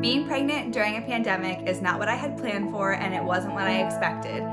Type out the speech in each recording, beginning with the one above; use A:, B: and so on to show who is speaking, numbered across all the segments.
A: Being pregnant during a pandemic is not what I had planned for, and it wasn't what I expected.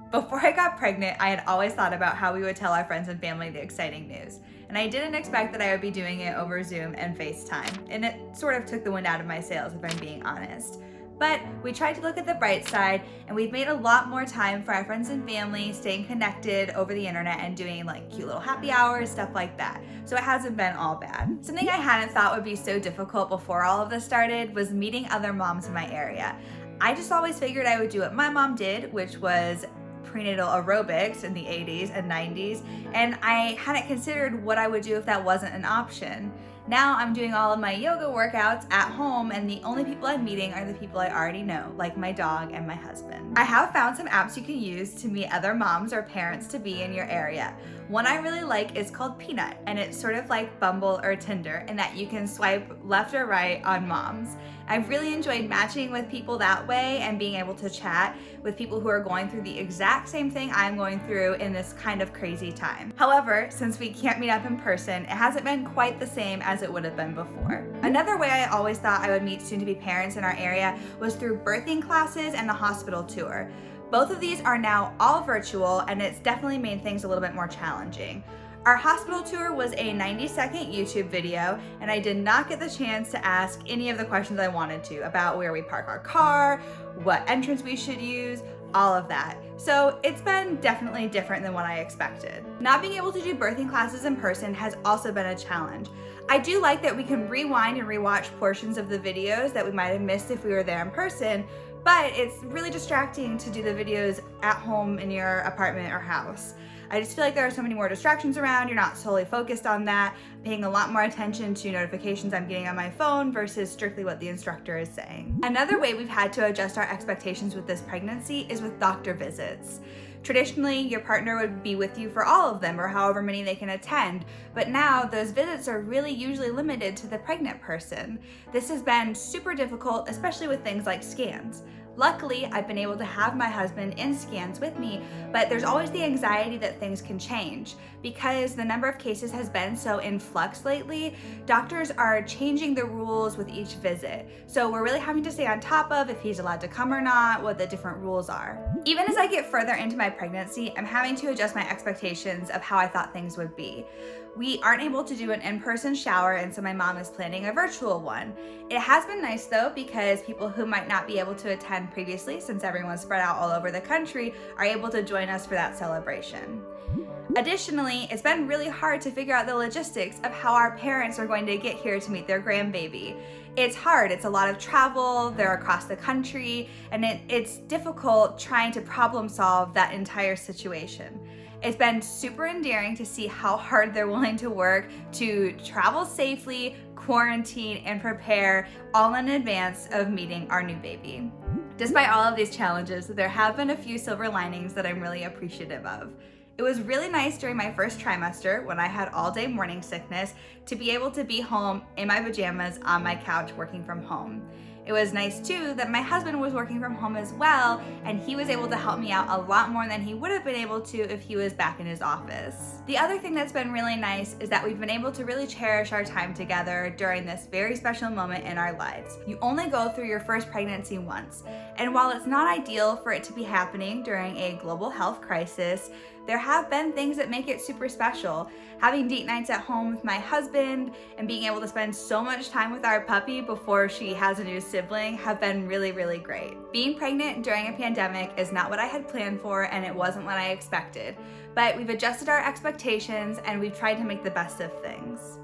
A: Before I got pregnant, I had always thought about how we would tell our friends and family the exciting news. And I didn't expect that I would be doing it over Zoom and FaceTime. And it sort of took the wind out of my sails, if I'm being honest. But we tried to look at the bright side, and we've made a lot more time for our friends and family, staying connected over the internet and doing like cute little happy hours, stuff like that. So it hasn't been all bad. Something I hadn't thought would be so difficult before all of this started was meeting other moms in my area. I just always figured I would do what my mom did, which was prenatal aerobics in the 80s and 90s, and I hadn't considered what I would do if that wasn't an option. Now I'm doing all of my yoga workouts at home, and the only people I'm meeting are the people I already know, like my dog and my husband. I have found some apps you can use to meet other moms or parents to be in your area. One I really like is called Peanut, and it's sort of like Bumble or Tinder in that you can swipe left or right on moms. I've really enjoyed matching with people that way and being able to chat with people who are going through the exact same thing I'm going through in this kind of crazy time. However, since we can't meet up in person, it hasn't been quite the same as it would have been before. Another way I always thought I would meet soon-to-be parents in our area was through birthing classes and the hospital tour. Both of these are now all virtual, and it's definitely made things a little bit more challenging. Our hospital tour was a 90-second YouTube video, and I did not get the chance to ask any of the questions I wanted to about where we park our car, what entrance we should use, all of that. So it's been definitely different than what I expected. Not being able to do birthing classes in person has also been a challenge. I do like that we can rewind and rewatch portions of the videos that we might have missed if we were there in person, but it's really distracting to do the videos at home in your apartment or house. I just feel like there are so many more distractions around. You're not solely focused on that, paying a lot more attention to notifications I'm getting on my phone versus strictly what the instructor is saying. Another way we've had to adjust our expectations with this pregnancy is with doctor visits. Traditionally, your partner would be with you for all of them or however many they can attend, but now those visits are really usually limited to the pregnant person. This has been super difficult, especially with things like scans. Luckily, I've been able to have my husband in scans with me, but there's always the anxiety that things can change. Because the number of cases has been so in flux lately, doctors are changing the rules with each visit. So we're really having to stay on top of if he's allowed to come or not, what the different rules are. Even as I get further into my pregnancy, I'm having to adjust my expectations of how I thought things would be. We aren't able to do an in-person shower, and so my mom is planning a virtual one. It has been nice though, because people who might not be able to attend previously, since everyone's spread out all over the country, are able to join us for that celebration. Additionally, it's been really hard to figure out the logistics of how our parents are going to get here to meet their grandbaby. It's hard, it's a lot of travel, they're across the country, and it's difficult trying to problem solve that entire situation. It's been super endearing to see how hard they're willing to work to travel safely, quarantine, and prepare all in advance of meeting our new baby. Despite all of these challenges, there have been a few silver linings that I'm really appreciative of. It was really nice during my first trimester, when I had all-day morning sickness, to be able to be home in my pajamas on my couch working from home. It was nice too that my husband was working from home as well, and he was able to help me out a lot more than he would have been able to if he was back in his office. The other thing that's been really nice is that we've been able to really cherish our time together during this very special moment in our lives. You only go through your first pregnancy once, and while it's not ideal for it to be happening during a global health crisis, there have been things that make it super special. Having date nights at home with my husband and being able to spend so much time with our puppy before she has a new sibling have been really, really great. Being pregnant during a pandemic is not what I had planned for, and it wasn't what I expected. But we've adjusted our expectations and we've tried to make the best of things.